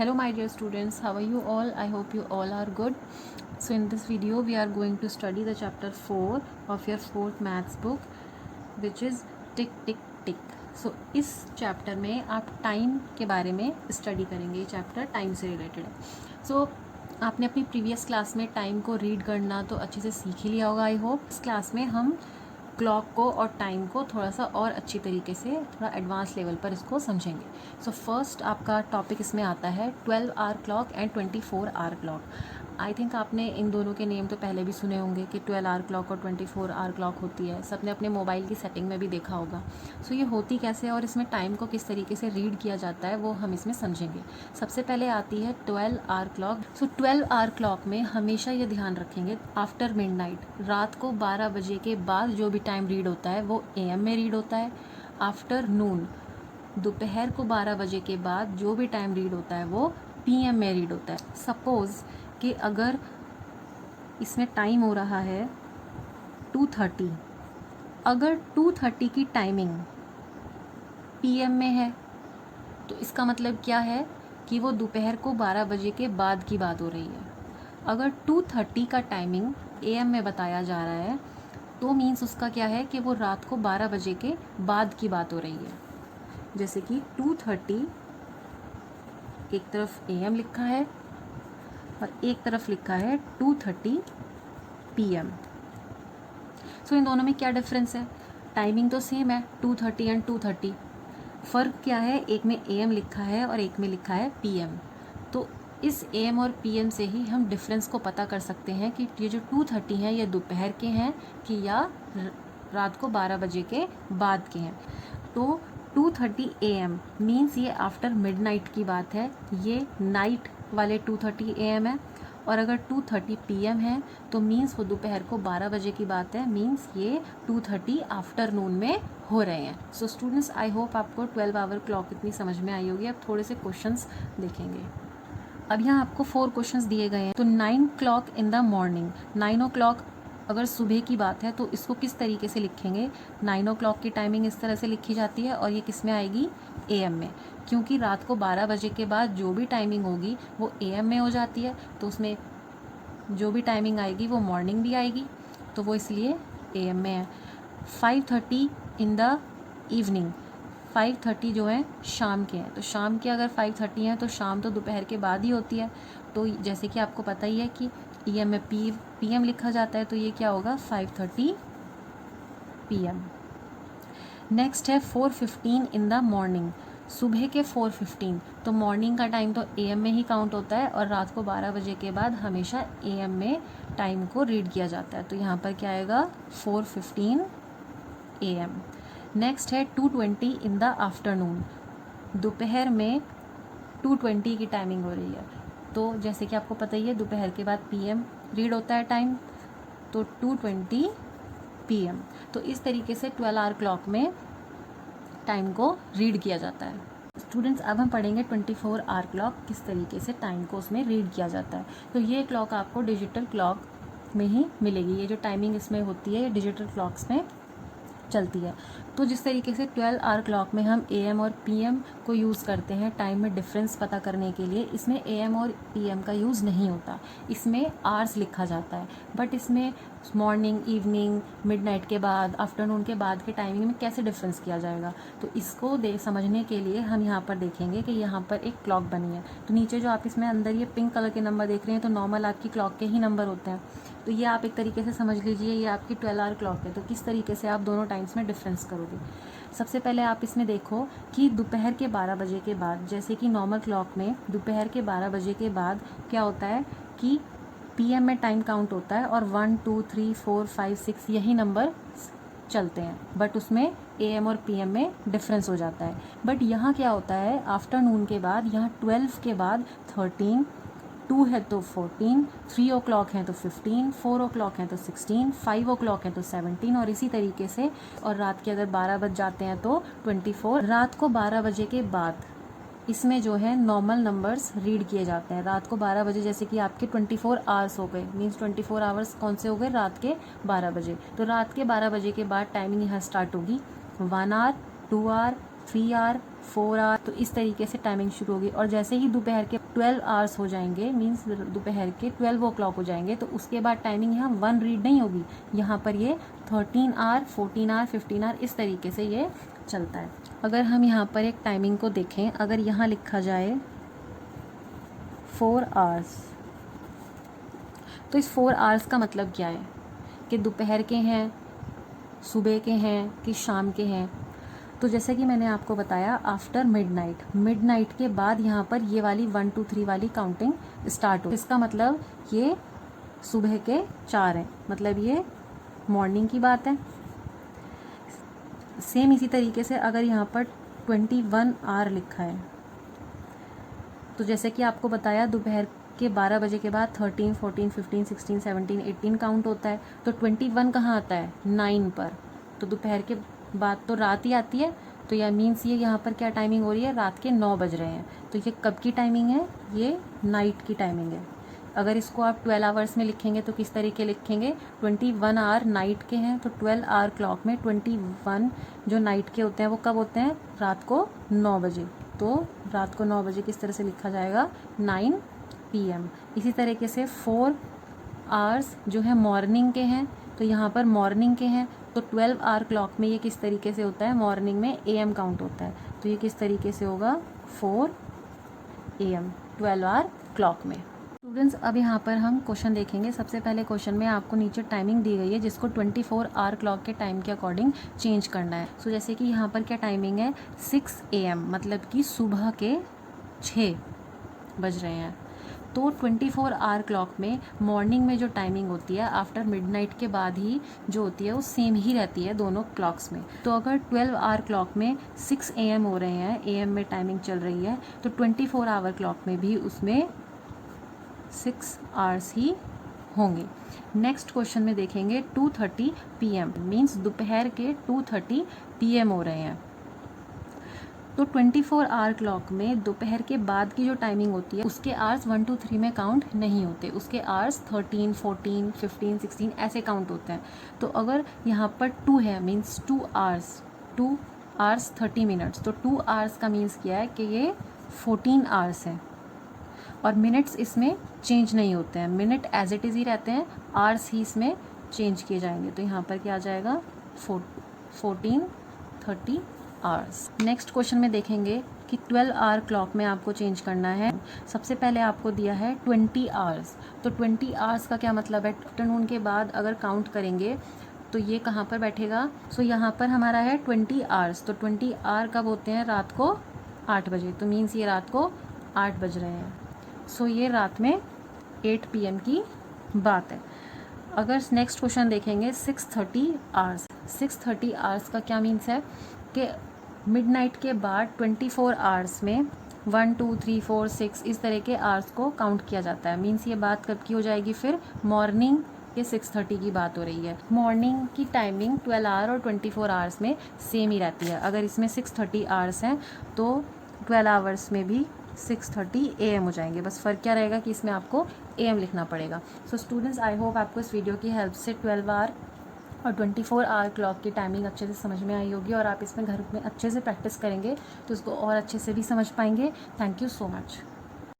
Hello my dear students, how are you all? I hope you all are good. So in this video we are going to study the chapter 4 of your 4th maths book, which is tick tick tick. So इस chapter में आप time के बारे में study करेंगे. ये chapter time से related है. सो आपने अपनी प्रीवियस क्लास में टाइम को रीड करना तो अच्छे से सीख ही लिया होगा. आई होप इस क्लास में हम क्लॉक को और टाइम को थोड़ा सा और अच्छी तरीके से थोड़ा एडवांस लेवल पर इसको समझेंगे. सो फर्स्ट आपका टॉपिक इसमें आता है 12 hour clock and 24 hour clock. I think आपने इन दोनों के नेम तो पहले भी सुने होंगे कि 12 आवर क्लॉक और 24 आवर क्लॉक होती है. सबने अपने मोबाइल की सेटिंग में भी देखा होगा. सो ये होती कैसे है और इसमें टाइम को किस तरीके से रीड किया जाता है वो हम इसमें समझेंगे. सबसे पहले आती है 12 आवर क्लॉक. सो 12 आवर क्लॉक में हमेशा ये ध्यान रखेंगे आफ्टर मिडनाइट, रात को 12 बजे के बाद जो भी टाइम रीड होता है वो AM में रीड होता है. आफ्टर नून, दोपहर को 12 बजे के बाद जो भी टाइम रीड होता है वो PM में रीड होता है. सपोज़ कि अगर इसमें टाइम हो रहा है 2:30, अगर 2:30 की टाइमिंग PM में है तो इसका मतलब क्या है कि वो दोपहर को 12 बजे के बाद की बात हो रही है. अगर 2:30 का टाइमिंग AM में बताया जा रहा है तो मीन्स उसका क्या है कि वो रात को 12 बजे के बाद की बात हो रही है. जैसे कि 2:30 एक तरफ AM लिखा है और एक तरफ लिखा है 2:30 PM. सो इन दोनों में क्या डिफरेंस है? टाइमिंग तो सेम है 2:30 एंड 2:30. फ़र्क क्या है? एक में AM लिखा है और एक में लिखा है PM. तो इस AM और PM से ही हम डिफरेंस को पता कर सकते हैं कि ये जो 2:30 हैं ये दोपहर के हैं कि या रात को 12 बजे के बाद के हैं. तो 2:30 AM मीन्स ये आफ्टर मिडनाइट की बात है. ये नाइट वाले 2:30 AM है. और अगर 2:30 PM है तो मीन्स वो दोपहर को 12 बजे की बात है. मीन्स ये 2:30 आफ्टरनून में हो रहे हैं. सो स्टूडेंट्स, आई होप आपको 12 आवर क्लॉक इतनी समझ में आई होगी. अब थोड़े से क्वेश्चंस देखेंगे. अब यहाँ आपको 4 क्वेश्चंस दिए गए हैं. तो 9 o'clock in the morning, 9 o'clock अगर सुबह की बात है तो इसको किस तरीके से लिखेंगे? 9 o'clock की टाइमिंग इस तरह से लिखी जाती है और ये किस में आएगी? AM में. क्योंकि रात को 12 बजे के बाद जो भी टाइमिंग होगी वो AM में हो जाती है. तो उसमें जो भी टाइमिंग आएगी वो मॉर्निंग भी आएगी, तो वो इसलिए AM में है. 5:30 इन द इवनिंग, 5:30 जो है शाम के हैं. तो शाम के अगर 5:30 हैं तो शाम तो दोपहर के बाद ही होती है. तो जैसे कि आपको पता ही है कि AM में PM लिखा जाता है, तो ये क्या होगा? 5:30 PM. नेक्स्ट है 4:15 इन द मॉर्निंग, सुबह के 4:15. तो मॉर्निंग का टाइम तो AM में ही काउंट होता है और रात को 12 बजे के बाद हमेशा AM में टाइम को रीड किया जाता है. तो यहाँ पर क्या आएगा? 4:15 AM. नेक्स्ट है 2:20 इन द आफ्टरनून, दोपहर में 2:20 की टाइमिंग हो रही है. तो जैसे कि आपको पता ही है दोपहर के बाद PM रीड होता है टाइम, तो 2:20 PM. तो इस तरीके से 12 आवर क्लॉक में टाइम को रीड किया जाता है. स्टूडेंट्स, अब हम पढ़ेंगे 24 आवर क्लॉक, किस तरीके से टाइम को उसमें रीड किया जाता है. तो ये क्लॉक आपको डिजिटल क्लॉक में ही मिलेगी. ये जो टाइमिंग इसमें होती है ये डिजिटल क्लॉक्स में चलती है. तो जिस तरीके से 12 आवर क्लॉक में हम AM और PM को यूज़ करते हैं टाइम में डिफरेंस पता करने के लिए, इसमें AM और PM का यूज़ नहीं होता. इसमें आवर्स लिखा जाता है. बट इसमें मॉर्निंग, इवनिंग, मिडनाइट के बाद, आफ्टरनून के बाद के टाइमिंग में कैसे डिफरेंस किया जाएगा, तो इसको समझने के लिए हम यहाँ पर देखेंगे कि यहाँ पर एक क्लॉक बनी है. तो नीचे जो आप इसमें अंदर ये पिंक कलर के नंबर देख रहे हैं तो नॉर्मल आपकी क्लॉक के ही नंबर होते हैं. तो ये आप एक तरीके से समझ लीजिए ये आपकी 12 आवर क्लॉक है. तो किस तरीके से आप दोनों टाइम्स में डिफरेंस करोगे? सबसे पहले आप इसमें देखो कि दोपहर के 12 बजे के बाद, जैसे कि नॉर्मल क्लॉक में दोपहर के 12 बजे के बाद क्या होता है कि PM में टाइम काउंट होता है और 1 2 3 4 5 6 यही नंबर चलते हैं. बट उसमें AM और PM में डिफरेंस हो जाता है. बट यहाँ क्या होता है, आफ्टरनून के बाद यहाँ 12 के बाद 13, 2 है तो 14, 3 o'clock है तो 15, 4 o'clock है तो 16, 5 o'clock है तो 17 और इसी तरीके से. और रात के अगर 12 बज जाते हैं तो 24. रात को 12 बजे के बाद इसमें जो है नॉर्मल नंबर्स रीड किए जाते हैं. रात को 12 बजे जैसे कि आपके 24 आवर्स हो गए, मीन्स 24 आवर्स कौन से हो गए? रात के 12 बजे. तो रात के 12 बजे के बाद टाइमिंग यहाँ स्टार्ट होगी 1 hour, 2 hour, 3 hour, 4 आवर, तो इस तरीके से टाइमिंग शुरू होगी। और जैसे ही दोपहर के 12 आवर्स हो जाएंगे, मीन्स दोपहर के 12 o'clock हो जाएंगे, तो उसके बाद टाइमिंग यहाँ 1 रीड नहीं होगी, यहाँ पर ये 13 आवर, 14 आवर, 15 आवर इस तरीके से ये चलता है। अगर हम यहाँ पर एक टाइमिंग को देखें, अगर यहाँ लिखा जाए 4 आवर्स, तो इस 4 आवर्स का मतलब क्या है कि दोपहर के हैं, सुबह के हैं कि शाम के हैं। तो जैसे कि मैंने आपको बताया, आफ्टर मिडनाइट के बाद यहाँ पर ये वाली 1 2 3 वाली काउंटिंग स्टार्ट हो। इसका मतलब ये सुबह के 4 हैं, मतलब ये मॉर्निंग की बात है। सेम इसी तरीके से अगर यहाँ पर 21 आवर लिखा है, तो जैसे कि आपको बताया दोपहर के 12 बजे के बाद 13, 14, 15, 16, 17, 18 काउंट होता है। तो 21 कहाँ आता है? 9 पर। तो दोपहर के बाद तो रात ही आती है, तो यह मीन्स ये यहाँ पर क्या टाइमिंग हो रही है? रात के 9 बज रहे हैं। तो ये कब की टाइमिंग है? ये नाइट की टाइमिंग है। अगर इसको आप 12 आवर्स में लिखेंगे तो किस तरीके लिखेंगे? 21 आवर नाइट के हैं, तो 12 आवर क्लॉक में 21 जो नाइट के होते हैं वो कब होते हैं? रात को 9 बजे। तो रात को 9 बजे किस तरह से लिखा जाएगा? 9 PM। इसी तरीके से 4 आवर्स जो है मॉर्निंग के हैं, तो यहाँ पर मॉर्निंग के हैं, तो 12 आवर क्लॉक में ये किस तरीके से होता है? मॉर्निंग में AM काउंट होता है, तो ये किस तरीके से होगा? 4 AM 12 आवर क्लॉक में। स्टूडेंट्स, अब यहाँ पर हम क्वेश्चन देखेंगे। सबसे पहले क्वेश्चन में आपको नीचे टाइमिंग दी गई है जिसको 24 आवर क्लॉक के टाइम के अकॉर्डिंग चेंज करना है। सो जैसे कि यहाँ पर क्या टाइमिंग है? 6 AM, मतलब कि सुबह के 6 बज रहे हैं। तो 24 आवर क्लॉक में मॉर्निंग में जो टाइमिंग होती है आफ्टर मिडनाइट के बाद ही जो होती है वो सेम ही रहती है दोनों क्लॉक्स में। तो अगर 12 आवर क्लॉक में 6 AM हो रहे हैं, AM में टाइमिंग चल रही है, तो 24 आवर क्लॉक में भी उसमें 6 आवर्स ही होंगे। नेक्स्ट क्वेश्चन में देखेंगे 2:30 PM, मीन्स दोपहर के 2:30 PM हो रहे हैं। तो 24 आवर क्लॉक में दोपहर के बाद की जो टाइमिंग होती है उसके आवर्स 1 2 3 में काउंट नहीं होते, उसके आवर्स 13, 14, 15, 16 ऐसे काउंट होते हैं। तो अगर यहाँ पर 2 है, मीन्स 2 आवर्स 30 मिनट्स, तो 2 आवर्स का मीन्स क्या है कि ये 14 आवर्स हैं। और मिनट्स इसमें चेंज नहीं होते हैं, मिनट एज इट इज़ ही रहते हैं, आवर्स ही इसमें चेंज किए जाएंगे। तो यहाँ पर क्या आ जाएगा? 14:30 आवर्स। नेक्स्ट क्वेश्चन में देखेंगे कि 12 आवर क्लॉक में आपको चेंज करना है। सबसे पहले आपको दिया है 20 आवर्स, तो 20 आवर्स का क्या मतलब है? आफ्टरनून के बाद अगर काउंट करेंगे तो ये कहाँ पर बैठेगा? सो यहाँ पर हमारा है 20 आवर्स, तो 20 आवर कब होते हैं? रात को 8 बजे, तो मीन्स ये रात को 8 बज रहे हैं। सो ये रात में 8 PM की बात है। अगर नेक्स्ट क्वेश्चन देखेंगे 6:30 आवर्स, 6:30 आवर्स का क्या मीन्स है कि मिडनाइट के बाद 24 आवर्स में 1 2 3 4 6 इस तरह के आवर्स को काउंट किया जाता है। मीन्स ये बात कब की हो जाएगी? फिर मॉर्निंग के 6:30 की बात हो रही है। मॉर्निंग की टाइमिंग 12 आवर और 24 आवर्स में सेम ही रहती है। अगर इसमें 6:30 आवर्स हैं तो 12 आवर्स में भी 6:30 AM हो जाएंगे। बस फ़र्क क्या रहेगा कि इसमें आपको AM लिखना पड़ेगा। सो स्टूडेंट्स, आई होप आपको इस वीडियो की हेल्प से 12 आवर और 24 आवर क्लॉक की टाइमिंग अच्छे से समझ में आई होगी और आप इसमें घर में अच्छे से प्रैक्टिस करेंगे तो इसको और अच्छे से भी समझ पाएंगे। Thank you so much.